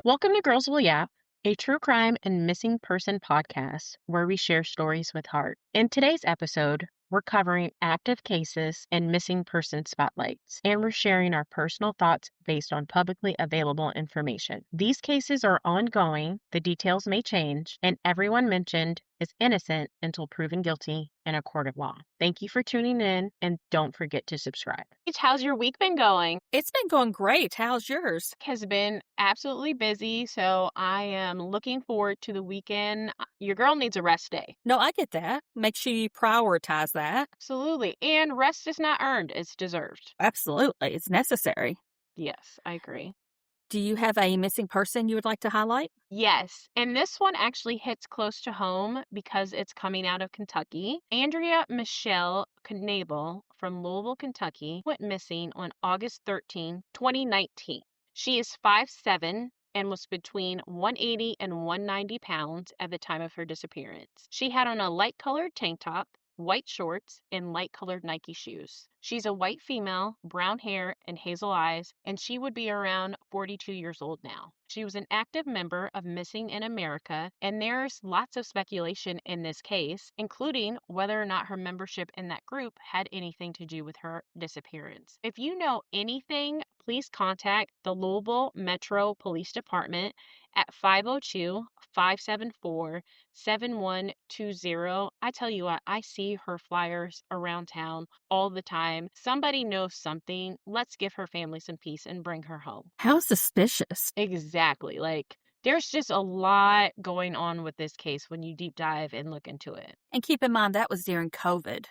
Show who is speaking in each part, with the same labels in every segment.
Speaker 1: Welcome to Girls Will Yap, a true crime and missing person podcast where we share stories with heart. In today's episode, we're covering active cases and missing person spotlights, and we're sharing our personal thoughts based on publicly available information. These cases are ongoing, the details may change, and everyone mentioned is innocent until proven guilty in a court of law. Thank you for tuning in, and don't forget to subscribe. How's your week been going?
Speaker 2: It's been going great. How's yours?
Speaker 1: Has been absolutely busy, so I am looking forward to the weekend. Your girl needs a rest day.
Speaker 2: No, I get that. Make sure you prioritize that.
Speaker 1: Absolutely. And rest is not earned, it's deserved.
Speaker 2: Absolutely. It's necessary.
Speaker 1: Yes, I agree.
Speaker 2: Do you have a missing person you would like to highlight?
Speaker 1: Yes, and this one actually hits close to home because it's coming out of Kentucky. Andrea Knabel from Louisville, Kentucky, went missing on August 13, 2019. She is 5'7" and was between 180 and 190 pounds at the time of her disappearance. She had on a light-colored tank top, white shorts, and light-colored Nike shoes. She's a white female, brown hair, and hazel eyes, and she would be around 42 years old now. She was an active member of Missing in America, and there's lots of speculation in this case, including whether or not her membership in that group had anything to do with her disappearance. If you know anything, please contact the Louisville Metro Police Department at 502-574-7120. I tell you what, I see her flyers around town all the time. Somebody knows something. Let's give her family some peace and bring her home.
Speaker 2: How suspicious.
Speaker 1: Exactly. There's just a lot going on with this case when you deep dive and look into it.
Speaker 2: And keep in mind, that was during COVID.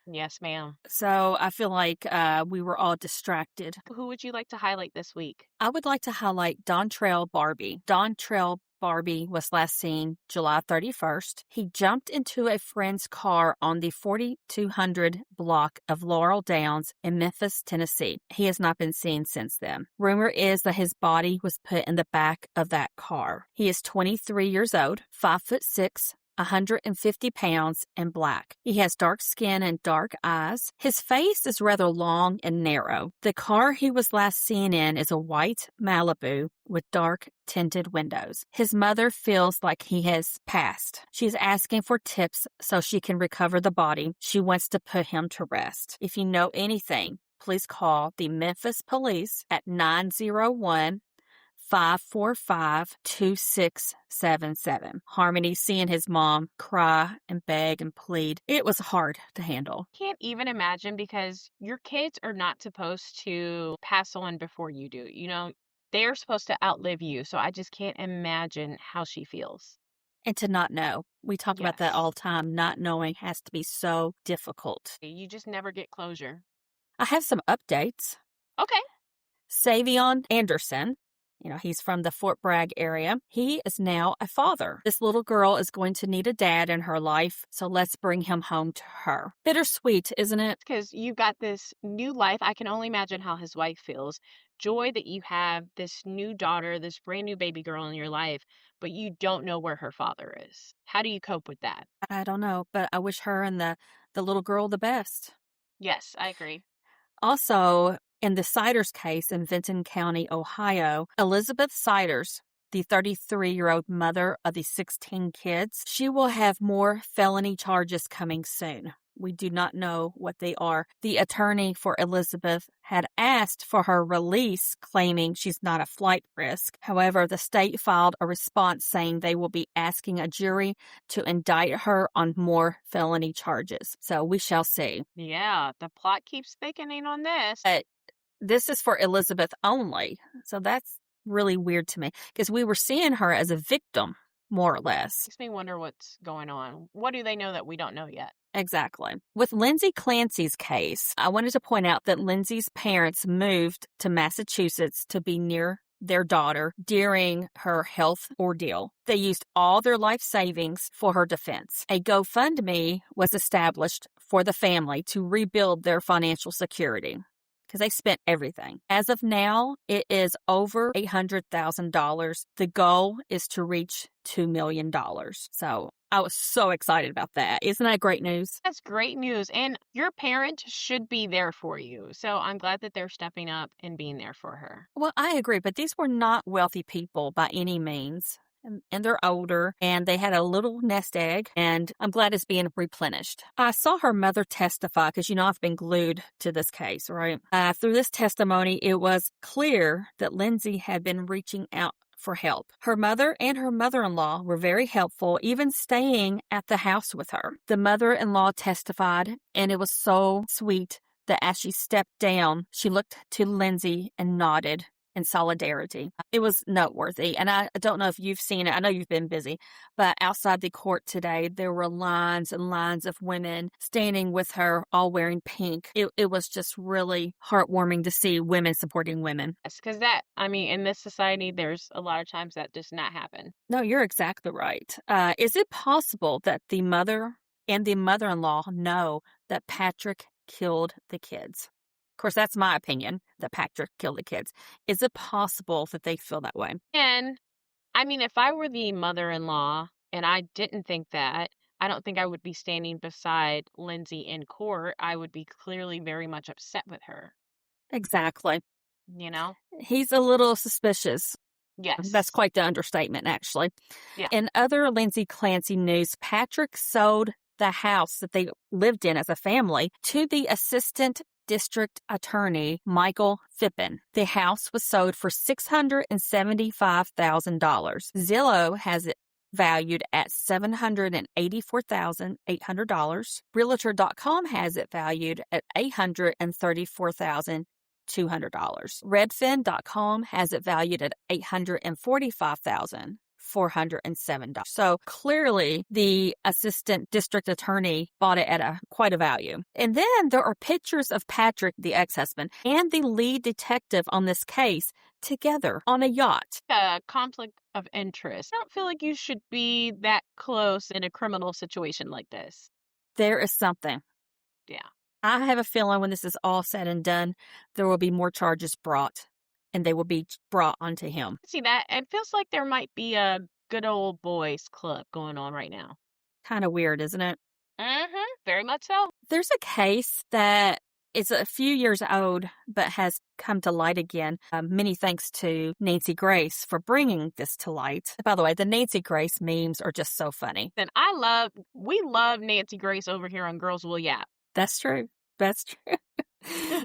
Speaker 1: Yes, ma'am.
Speaker 2: So I feel like we were all distracted.
Speaker 1: Who would you like to highlight this week?
Speaker 2: I would like to highlight Dontrell Barbie. Dontrell Barbie was last seen July 31st. He jumped into a friend's car on the 4200 block of Laurel Downs in Memphis, Tennessee. He has not been seen since then. Rumor is that his body was put in the back of that car. He is 23 years old, 5'6", 150 pounds, and black. He has dark skin and dark eyes. His face is rather long and narrow. The car he was last seen in is a white Malibu with dark tinted windows. His mother feels like he has passed. She's asking for tips so she can recover the body. She wants to put him to rest. If you know anything, please call the Memphis police at 901-545-2677. Harmony seeing his mom cry and beg and plead. It was hard to handle.
Speaker 1: Can't even imagine, because your kids are not supposed to pass on before you do. They're supposed to outlive you. So I just can't imagine how she feels.
Speaker 2: And to not know. We talk about that all the time. Not knowing has to be so difficult.
Speaker 1: You just never get closure.
Speaker 2: I have some updates.
Speaker 1: Okay.
Speaker 2: Savyeon Anderson, he's from the Fort Bragg area. He is now a father. This little girl is going to need a dad in her life, so let's bring him home to her. Bittersweet, isn't it?
Speaker 1: Because you've got this new life. I can only imagine how his wife feels. Joy that you have this new daughter, this brand new baby girl in your life, but you don't know where her father is. How do you cope with that?
Speaker 2: I don't know, but I wish her and the little girl the best.
Speaker 1: Yes, I agree.
Speaker 2: Also, in the Siders case in Vinton County, Ohio, Elizabeth Siders, the 33-year-old mother of the 16 kids, she will have more felony charges coming soon. We do not know what they are. The attorney for Elizabeth had asked for her release, claiming she's not a flight risk. However, the state filed a response saying they will be asking a jury to indict her on more felony charges. So we shall see.
Speaker 1: Yeah, the plot keeps thickening on this.
Speaker 2: This is for Elizabeth only. So that's really weird to me, because we were seeing her as a victim, more or less.
Speaker 1: Makes me wonder what's going on. What do they know that we don't know yet?
Speaker 2: Exactly. With Lindsay Clancy's case, I wanted to point out that Lindsay's parents moved to Massachusetts to be near their daughter during her health ordeal. They used all their life savings for her defense. A GoFundMe was established for the family to rebuild their financial security, because they spent everything. As of now, it is over $800,000. The goal is to reach $2 million. So I was so excited about that. Isn't that great news?
Speaker 1: That's great news. And your parent should be there for you. So I'm glad that they're stepping up and being there for her.
Speaker 2: Well, I agree, but these were not wealthy people by any means. And they're older, and they had a little nest egg, and I'm glad it's being replenished. I saw her mother testify, because I've been glued to this case, right? Through this testimony, it was clear that Lindsay had been reaching out for help. Her mother and her mother-in-law were very helpful, even staying at the house with her. The mother-in-law testified, and it was so sweet that as she stepped down, she looked to Lindsay and nodded in solidarity. It was noteworthy. And I don't know if you've seen it. I know you've been busy, but outside the court today, there were lines and lines of women standing with her, all wearing pink. It was just really heartwarming to see women supporting women.
Speaker 1: Yes, because in this society, there's a lot of times that does not happen.
Speaker 2: No, you're exactly right. Is it possible that the mother and the mother-in-law know that Patrick killed the kids? Of course, that's my opinion, that Patrick killed the kids. Is it possible that they feel that way?
Speaker 1: And if I were the mother-in-law and I didn't think that, I don't think I would be standing beside Lindsay in court. I would be clearly very much upset with her,
Speaker 2: Exactly.
Speaker 1: you know?
Speaker 2: He's a little suspicious.
Speaker 1: Yes.
Speaker 2: That's quite the understatement, actually.
Speaker 1: Yeah.
Speaker 2: In other Lindsay Clancy news, Patrick sold the house that they lived in as a family to the assistant district attorney, Michael Phippen. The house was sold for $675,000. Zillow has it valued at $784,800. Realtor.com has it valued at $834,200. Redfin.com has it valued at $845,407. So clearly the assistant district attorney bought it at quite a value. And then there are pictures of Patrick, the ex-husband, and the lead detective on this case together on a yacht.
Speaker 1: A conflict of interest. I don't feel like you should be that close in a criminal situation like this.
Speaker 2: There is something.
Speaker 1: Yeah.
Speaker 2: I have a feeling when this is all said and done, there will be more charges brought, and they will be brought onto him.
Speaker 1: See that? It feels like there might be a good old boys club going on right now.
Speaker 2: Kind of weird, isn't it?
Speaker 1: Mm-hmm. Very much so.
Speaker 2: There's a case that is a few years old, but has come to light again. Many thanks to Nancy Grace for bringing this to light. By the way, the Nancy Grace memes are just so funny.
Speaker 1: And we love Nancy Grace over here on Girls Will Yap.
Speaker 2: That's true. That's true.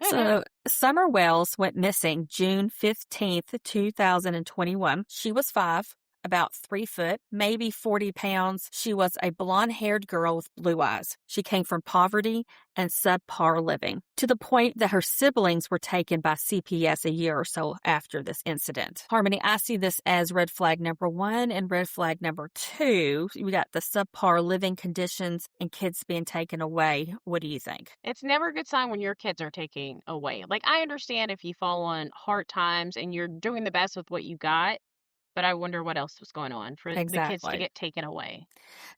Speaker 2: So, Summer Wells went missing June 15th, 2021. She was 5, about 3 foot, maybe 40 pounds. She was a blonde-haired girl with blue eyes. She came from poverty and subpar living, to the point that her siblings were taken by CPS a year or so after this incident. Harmony, I see this as red flag number 1 and red flag number 2. We got the subpar living conditions and kids being taken away. What do you think?
Speaker 1: It's never a good sign when your kids are taken away. Like, I understand if you fall on hard times and you're doing the best with what you got, but I wonder what else was going on for the kids to get taken away.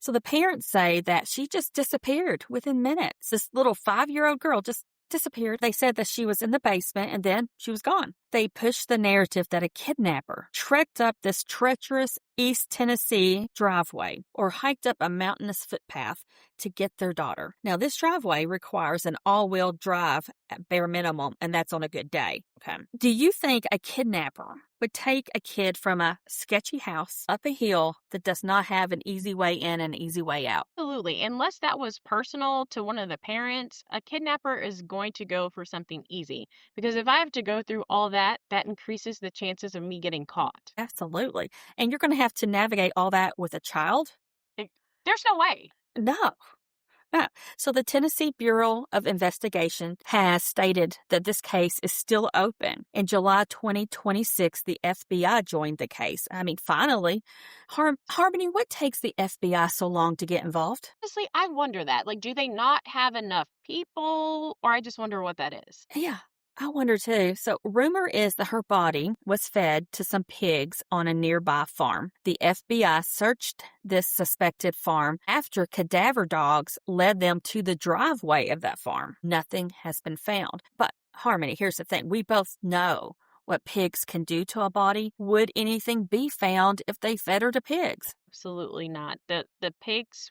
Speaker 2: So the parents say that she just disappeared within minutes. This little 5-year-old girl just disappeared. They said that she was in the basement and then she was gone. They pushed the narrative that a kidnapper trekked up this treacherous East Tennessee driveway or hiked up a mountainous footpath to get their daughter. Now, this driveway requires an all-wheel drive at bare minimum, and that's on a good day. Okay. Do you think a kidnapper would take a kid from a sketchy house up a hill that does not have an easy way in and easy way out?
Speaker 1: Absolutely. Unless that was personal to one of the parents, a kidnapper is going to go for something easy. Because if I have to go through all that increases the chances of me getting caught.
Speaker 2: Absolutely. And you're going to have to navigate all that with a child?
Speaker 1: There's no way.
Speaker 2: No. So the Tennessee Bureau of Investigation has stated that this case is still open. In July 2026, the FBI joined the case. Finally. Harmony, what takes the FBI so long to get involved?
Speaker 1: Honestly, I wonder that. Like, do they not have enough people? Or I just wonder what that is.
Speaker 2: Yeah. I wonder too. So, rumor is that her body was fed to some pigs on a nearby farm. The FBI searched this suspected farm after cadaver dogs led them to the driveway of that farm. Nothing has been found. But Harmony, here's the thing. We both know what pigs can do to a body. Would anything be found if they fed her to pigs?
Speaker 1: Absolutely not. The pigs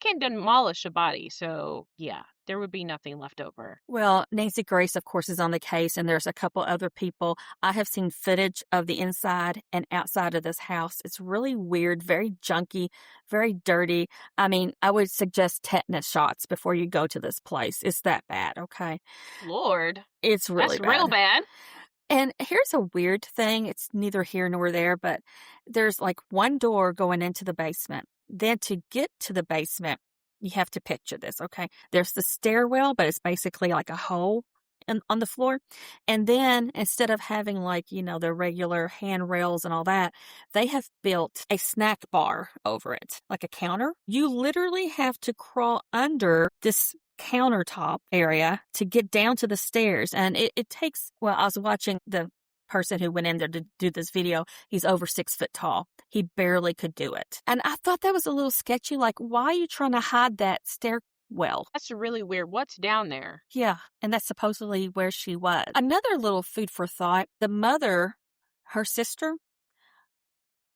Speaker 1: can demolish a body, so yeah, there would be nothing left over.
Speaker 2: Well, Nancy Grace, of course, is on the case, and there's a couple other people. I have seen footage of the inside and outside of this house. It's really weird, very junky, very dirty. I mean, I would suggest tetanus shots before you go to this place. It's that bad, okay?
Speaker 1: Lord,
Speaker 2: It's really
Speaker 1: that's real
Speaker 2: bad.
Speaker 1: bad.
Speaker 2: And here's a weird thing. It's neither here nor there, but there's like one door going into the basement. Then to get to the basement, you have to picture this, okay? There's the stairwell, but it's basically like a hole on the floor. And then instead of having like, the regular handrails and all that, they have built a snack bar over it, like a counter. You literally have to crawl under this countertop area to get down to the stairs. And it takes, well, I was watching the person who went in there to do this video. He's over 6 foot tall. He barely could do it. And I thought that was a little sketchy. Like, why are you trying to hide that stairwell?
Speaker 1: That's really weird. What's down there?
Speaker 2: Yeah, and that's supposedly where she was. Another little food for thought, the mother, her sister,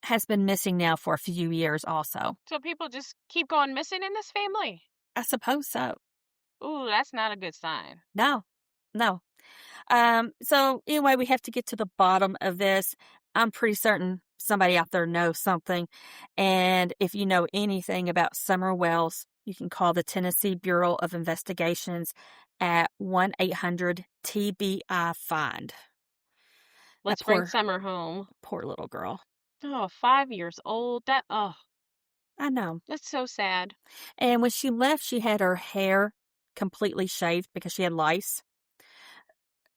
Speaker 2: has been missing now for a few years also.
Speaker 1: So people just keep going missing in this family?
Speaker 2: I suppose so.
Speaker 1: Ooh, that's not a good sign.
Speaker 2: No. So anyway, we have to get to the bottom of this. I'm pretty certain somebody out there knows something. And if you know anything about Summer Wells, you can call the Tennessee Bureau of Investigations at 1-800-TBI-FIND.
Speaker 1: Let's bring Summer home.
Speaker 2: Poor little girl.
Speaker 1: Oh, 5 years old.
Speaker 2: I know.
Speaker 1: That's so sad.
Speaker 2: And when she left, she had her hair completely shaved because she had lice.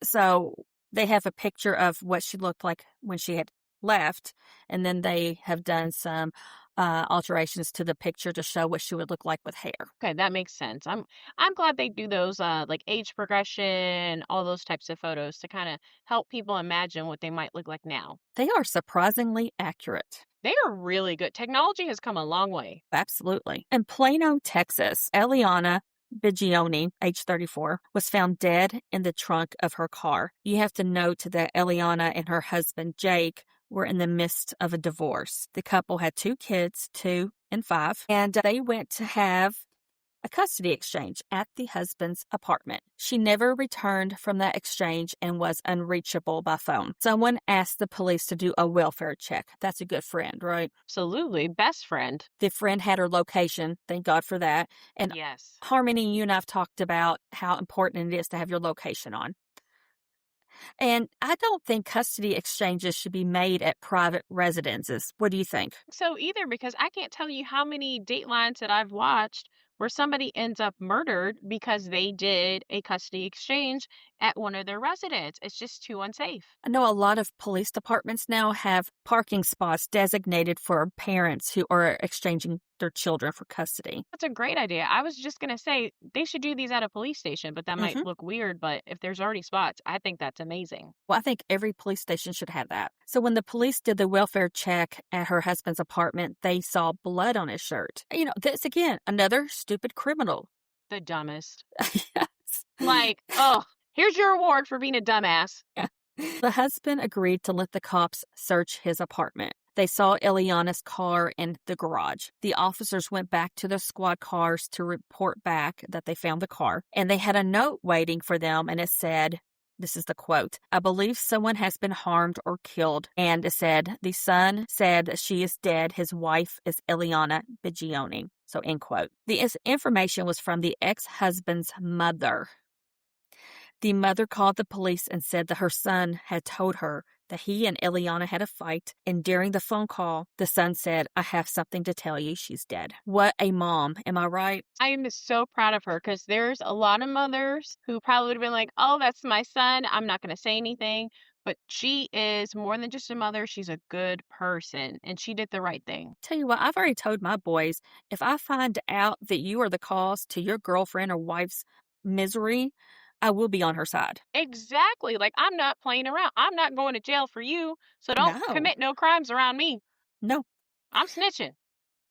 Speaker 2: So they have a picture of what she looked like when she had left, and then they have done some alterations to the picture to show what she would look like with hair.
Speaker 1: Okay, that makes sense. I'm glad they do those like age progression, all those types of photos to kind of help people imagine what they might look like now.
Speaker 2: They are surprisingly accurate.
Speaker 1: They are really good. Technology has come a long way.
Speaker 2: Absolutely. In Plano, Texas, Eliana Bigioni, age 34, was found dead in the trunk of her car. You have to note that Eliana and her husband, Jake, were in the midst of a divorce. The couple had 2 kids, 2 and 5, and they went to have a custody exchange at the husband's apartment. She never returned from that exchange and was unreachable by phone. Someone asked the police to do a welfare check. That's a good friend, right?
Speaker 1: Absolutely. Best friend.
Speaker 2: The friend had her location. Thank God for that. And
Speaker 1: yes.
Speaker 2: Harmony, you and I have talked about how important it is to have your location on. And I don't think custody exchanges should be made at private residences. What do you think?
Speaker 1: So either, because I can't tell you how many Datelines that I've watched where somebody ends up murdered because they did a custody exchange at one of their residents. It's just too unsafe.
Speaker 2: I know a lot of police departments now have parking spots designated for parents who are exchanging their children for custody.
Speaker 1: That's a great idea. I was just going to say they should do these at a police station, but that might look weird. But if there's already spots, I think that's amazing.
Speaker 2: Well, I think every police station should have that. So when the police did the welfare check at her husband's apartment, they saw blood on his shirt. This again, another stupid criminal.
Speaker 1: The dumbest.
Speaker 2: Yes.
Speaker 1: Like, oh, here's your reward for being a dumbass.
Speaker 2: Yeah. The husband agreed to let the cops search his apartment. They saw Eliana's car in the garage. The officers went back to their squad cars to report back that they found the car, and they had a note waiting for them, and it said, this is the quote, "I believe someone has been harmed or killed." And it said, "The son said that she is dead. His wife is Eliana Bigioni." So, end quote. The information was from the ex-husband's mother. The mother called the police and said that her son had told her that he and Eliana had a fight, and during the phone call, the son said, "I have something to tell you. She's dead." What a mom. Am I right?
Speaker 1: I am so proud of her, because there's a lot of mothers who probably would have been like, oh, that's my son. I'm not going to say anything. But she is more than just a mother. She's a good person, and she did the right thing.
Speaker 2: Tell you what, I've already told my boys, if I find out that you are the cause to your girlfriend or wife's misery, I will be on her side.
Speaker 1: Exactly. Like, I'm not playing around. I'm not going to jail for you, so don't commit no crimes around me.
Speaker 2: No.
Speaker 1: I'm snitching.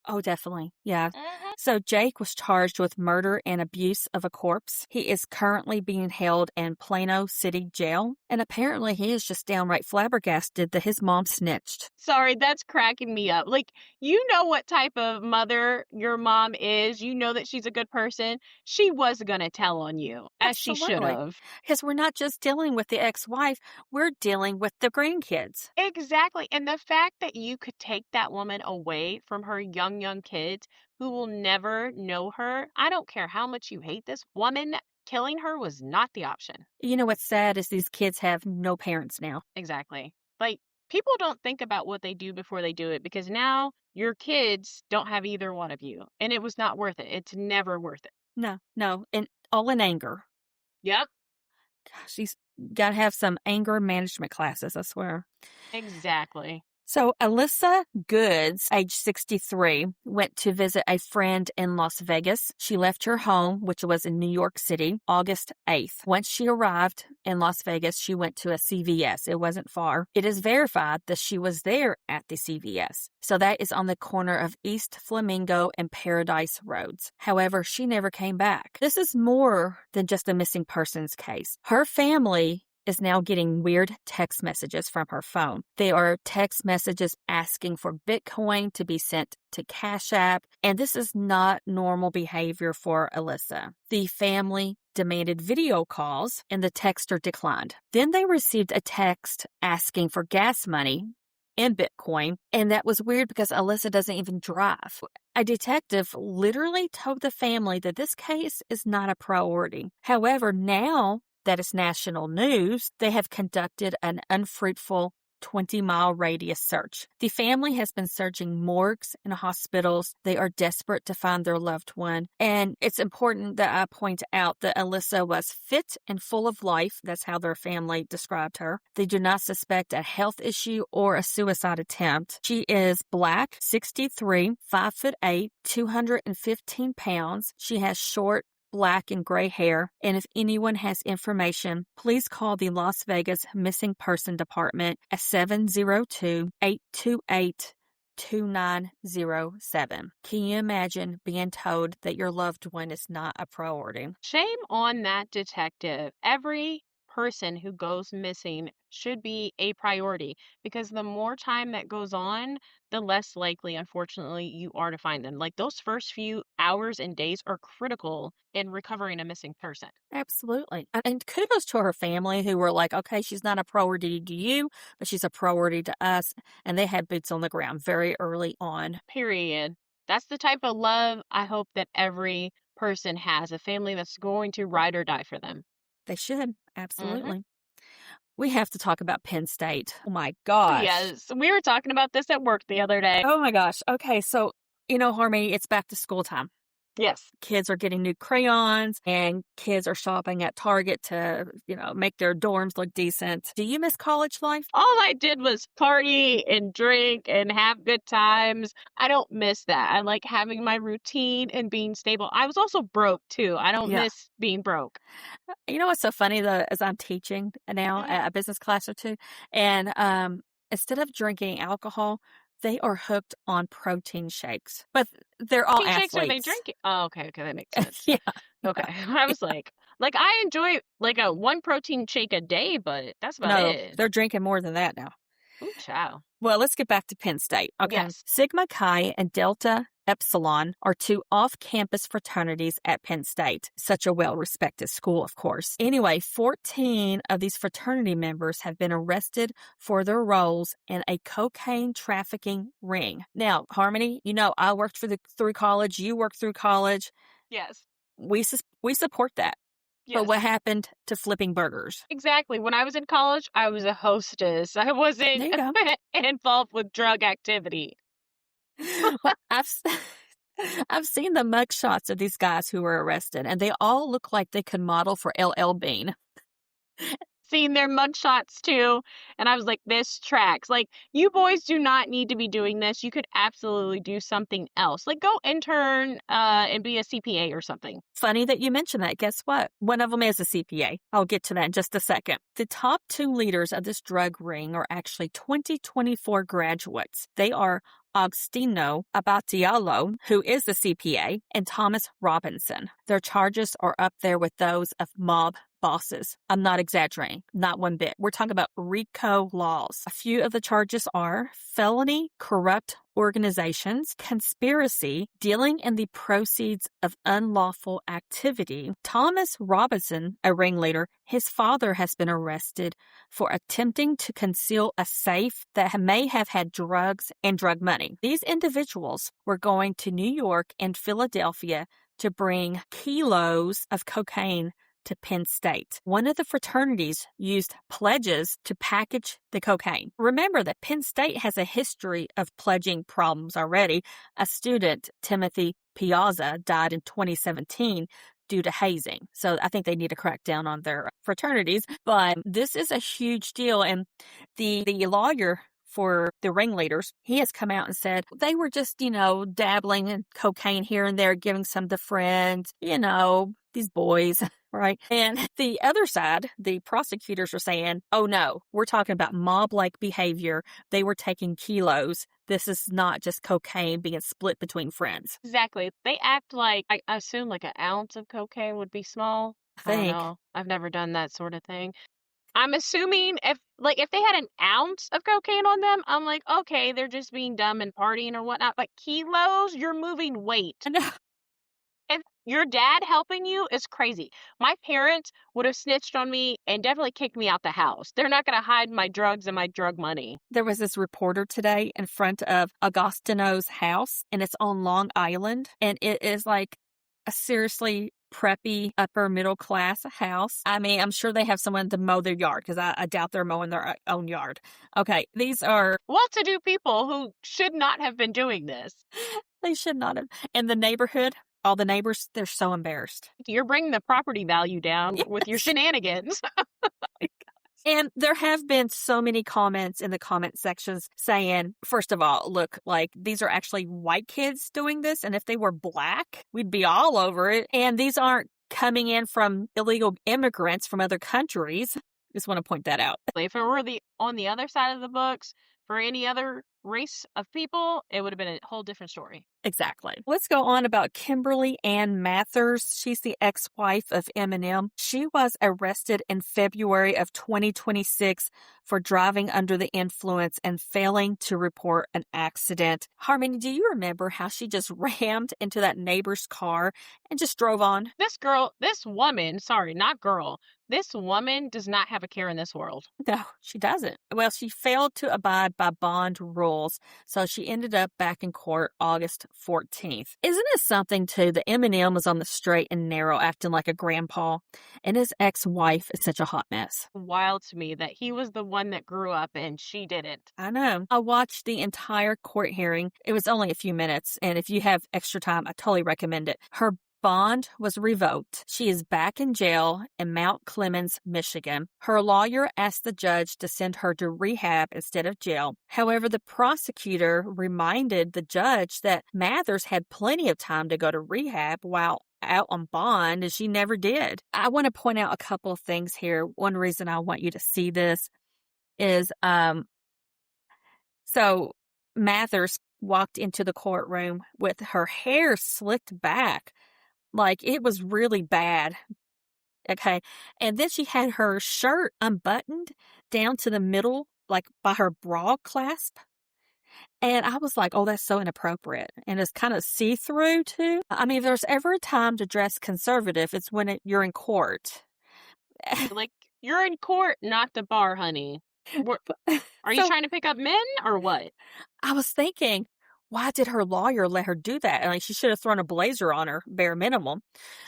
Speaker 2: Oh, definitely. Yeah.
Speaker 1: Mhm.
Speaker 2: So Jake was charged with murder and abuse of a corpse. He is currently being held in Plano City Jail. And apparently he is just downright flabbergasted that his mom snitched.
Speaker 1: Sorry, that's cracking me up. Like, you know what type of mother your mom is. You know that she's a good person. She was going to tell on you, as she should
Speaker 2: Absolutely.
Speaker 1: have.
Speaker 2: Because we're not just dealing with the ex wife, we're dealing with the grandkids.
Speaker 1: Exactly. And the fact that you could take that woman away from her young kids who will never know her, I don't care how much you hate this woman, killing her was not the option.
Speaker 2: You know what's sad is these kids have no parents now.
Speaker 1: Exactly. Like, people don't think about what they do before they do it because now your kids don't have either one of you. And it was not worth it. It's never worth it.
Speaker 2: No, no. And all in anger.
Speaker 1: Yep.
Speaker 2: Gosh, she's got to have some anger management classes, I swear.
Speaker 1: Exactly.
Speaker 2: So Alyssa Goods, age 63, went to visit a friend in Las Vegas. She left her home, which was in New York City, August 8th. Once she arrived in Las Vegas, she went to a CVS. It wasn't far. It is verified that she was there at the CVS. So that is on the corner of East Flamingo and Paradise Roads. However, she never came back. This is more than just a missing persons case. Her family is now getting weird text messages from her phone. They are text messages asking for Bitcoin to be sent to Cash App, and this is not normal behavior for Alyssa. The family demanded video calls, and the texter declined. Then they received a text asking for gas money in Bitcoin, and that was weird because Alyssa doesn't even drive. A detective literally told the family that this case is not a priority. However, now that is national news, they have conducted an unfruitful 20-mile radius search. The family has been searching morgues and hospitals. They are desperate to find their loved one. And it's important that I point out that Alyssa was fit and full of life. That's how their family described her. They do not suspect a health issue or a suicide attempt. She is Black, 63, 5'8", 215 pounds. She has short Black and gray hair, and if anyone has information, please call the Las Vegas Missing Person Department at 702-828-2907. Can you imagine being told that your loved one is not a priority?
Speaker 1: Shame on that detective. Every person who goes missing should be a priority because the more time that goes on, the less likely, unfortunately, you are to find them. Like those first few hours and days are critical in recovering a missing person.
Speaker 2: Absolutely. And kudos to her family who were like, okay, she's not a priority to you, but she's a priority to us. And they had boots on the ground very early on.
Speaker 1: Period. That's the type of love I hope that every person has, a family that's going to ride or die for them.
Speaker 2: They should.
Speaker 1: Hmm.
Speaker 2: Absolutely. We have to talk about Penn State. Oh my gosh.
Speaker 1: Yes, we were talking about this at work the other day.
Speaker 2: Oh my gosh. Okay. So, Harmony, it's back to school time.
Speaker 1: Yes.
Speaker 2: Kids are getting new crayons and kids are shopping at Target to, make their dorms look decent. Do you miss college life?
Speaker 1: All I did was party and drink and have good times. I don't miss that. I like having my routine and being stable. I was also broke too. I don't
Speaker 2: Yeah.
Speaker 1: miss being broke.
Speaker 2: You know what's so funny though, as I'm teaching now
Speaker 1: Mhm.
Speaker 2: at a business class or two, and instead of drinking alcohol, they are hooked on protein shakes. But they're all
Speaker 1: Protein shakes, are they
Speaker 2: athletes.
Speaker 1: drinking? Oh, okay, that makes sense.
Speaker 2: Yeah.
Speaker 1: Okay. I was like I enjoy like a one protein shake a day, but that's about
Speaker 2: No,
Speaker 1: it.
Speaker 2: they're drinking more than that now.
Speaker 1: Ooh, child.
Speaker 2: Well, let's get back to Penn State. Okay.
Speaker 1: Yes.
Speaker 2: Sigma Chi and Delta Epsilon are two off-campus fraternities at Penn State. Such a well-respected school, of course. Anyway, 14 of these fraternity members have been arrested for their roles in a cocaine trafficking ring. Now, Harmony, I worked through college. You worked through college.
Speaker 1: Yes.
Speaker 2: We support that.
Speaker 1: Yes.
Speaker 2: But what happened to flipping burgers?
Speaker 1: Exactly. When I was in college, I was a hostess. I wasn't
Speaker 2: There you go.
Speaker 1: involved with drug activity.
Speaker 2: Well, I've seen the mug shots of these guys who were arrested, and they all look like they could model for LL Bean.
Speaker 1: Seen their mugshots too, and I was like, this tracks. Like, you boys do not need to be doing this. You could absolutely do something else. Like, go intern and be a CPA or something.
Speaker 2: Funny that you mentioned that. Guess what? One of them is a CPA. I'll get to that in just a second. The top two leaders of this drug ring are actually 2024 graduates. They are Agostino Abatiello, who is the CPA, and Thomas Robinson. Their charges are up there with those of mob bosses. I'm not exaggerating, not one bit. We're talking about RICO laws. A few of the charges are felony, corrupt organizations, conspiracy, dealing in the proceeds of unlawful activity. Thomas Robinson, a ringleader, his father has been arrested for attempting to conceal a safe that may have had drugs and drug money. These individuals were going to New York and Philadelphia to bring kilos of cocaine to Penn State. One of the fraternities used pledges to package the cocaine. Remember that Penn State has a history of pledging problems already. A student, Timothy Piazza, died in 2017 due to hazing. So I think they need to crack down on their fraternities. But this is a huge deal. And the lawyer for the ringleaders, he has come out and said they were just, dabbling in cocaine here and there, giving some to friends, these boys, right? And the other side, the prosecutors are saying, oh no, we're talking about mob-like behavior. They were taking kilos. This is not just cocaine being split between friends.
Speaker 1: Exactly. They act like, I assume like an ounce of cocaine would be small. I don't know. I've never done that sort of thing. I'm assuming if they had an ounce of cocaine on them, I'm like, okay, they're just being dumb and partying or whatnot. But kilos, you're moving weight. And your dad helping you is crazy. My parents would have snitched on me and definitely kicked me out the house. They're not going to hide my drugs and my drug money.
Speaker 2: There was this reporter today in front of Agostino's house, and it's on Long Island, and it is like a seriously preppy upper middle class house. I mean, I'm sure they have someone to mow their yard because I doubt they're mowing their own yard. Okay, these are
Speaker 1: well-to-do people who should not have been doing this.
Speaker 2: They should not have. And the neighborhood, all the neighbors, they're so embarrassed.
Speaker 1: You're bringing the property value down with your shenanigans.
Speaker 2: And there have been so many comments in the comment sections saying, first of all, look, like these are actually white kids doing this. And if they were black, we'd be all over it. And these aren't coming in from illegal immigrants from other countries. Just want to point that out.
Speaker 1: If it were on the other side of the books for any other race of people, it would have been a whole different story.
Speaker 2: Exactly. Let's go on about Kimberly Mathers. She's the ex-wife of Eminem. She was arrested in February of 2026 for driving under the influence and failing to report an accident. Harmony, do you remember how she just rammed into that neighbor's car and just drove on?
Speaker 1: This woman does not have a care in this world.
Speaker 2: No, she doesn't. Well, she failed to abide by bond rules, so she ended up back in court August 14th. Isn't it something, too, that Eminem was on the straight and narrow, acting like a grandpa, and his ex-wife is such a hot mess?
Speaker 1: Wild to me that he was the one that grew up and she didn't.
Speaker 2: I know. I watched the entire court hearing. It was only a few minutes, and if you have extra time, I totally recommend it. Her bond was revoked. She is back in jail in Mount Clemens, Michigan. Her lawyer asked the judge to send her to rehab instead of jail. However, the prosecutor reminded the judge that Mathers had plenty of time to go to rehab while out on bond, and she never did. I want to point out a couple of things here. One reason I want you to see this is, so Mathers walked into the courtroom with her hair slicked back. Like, it was really bad. Okay. And then she had her shirt unbuttoned down to the middle, like by her bra clasp. And I was like, oh, that's so inappropriate. And it's kind of see-through, too. I mean, if there's ever a time to dress conservative, it's when you're in court.
Speaker 1: Like, you're in court, not the bar, honey. Are you trying to pick up men or what?
Speaker 2: I was thinking, why did her lawyer let her do that? Like, she should have thrown a blazer on her, bare minimum.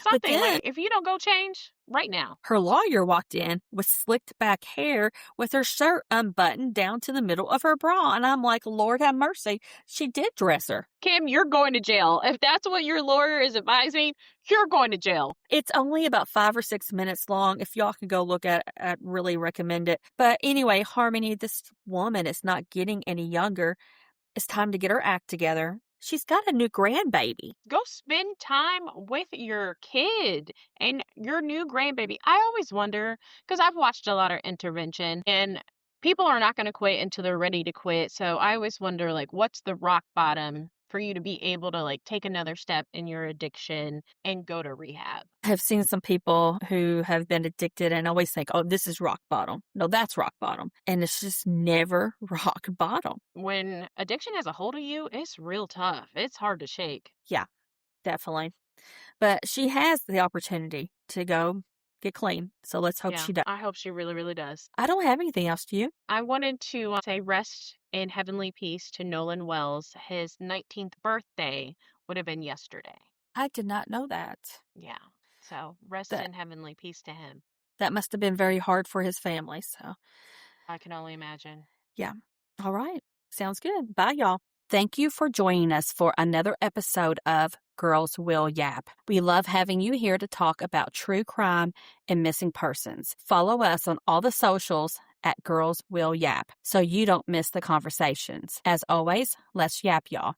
Speaker 1: Something like, if you don't go change right now.
Speaker 2: Her lawyer walked in with slicked back hair with her shirt unbuttoned down to the middle of her bra. And I'm like, Lord have mercy. She did dress her.
Speaker 1: Kim, you're going to jail. If that's what your lawyer is advising, you're going to jail.
Speaker 2: It's only about 5 or 6 minutes long. If y'all can go look at it, I'd really recommend it. But anyway, Harmony, this woman is not getting any younger. It's time to get her act together. She's got a new grandbaby.
Speaker 1: Go spend time with your kid and your new grandbaby. I always wonder, because I've watched a lot of Intervention, and people are not going to quit until they're ready to quit. So I always wonder, like, what's the rock bottom for you to be able to, like, take another step in your addiction and go to rehab?
Speaker 2: I have seen some people who have been addicted and always think, oh, this is rock bottom. No, that's rock bottom. And it's just never rock bottom.
Speaker 1: When addiction has a hold of you, it's real tough. It's hard to shake.
Speaker 2: Yeah, definitely. But she has the opportunity to go get clean. So let's hope
Speaker 1: Yeah,
Speaker 2: she does.
Speaker 1: I hope she really, really does.
Speaker 2: I don't have anything else, do you?
Speaker 1: I wanted to say rest in heavenly peace to Nolan Wells. His 19th birthday would have been yesterday.
Speaker 2: I did not know that.
Speaker 1: Yeah. So rest
Speaker 2: That
Speaker 1: in heavenly peace to him.
Speaker 2: that must have been very hard for his family. So,
Speaker 1: I can only imagine.
Speaker 2: yeah. All right. Sounds good. Bye, y'all. Thank you for joining us for another episode of Girls Will Yap. We love having you here to talk about true crime and missing persons. Follow us on all the socials at Girls Will Yap so you don't miss the conversations. As always, let's yap, y'all.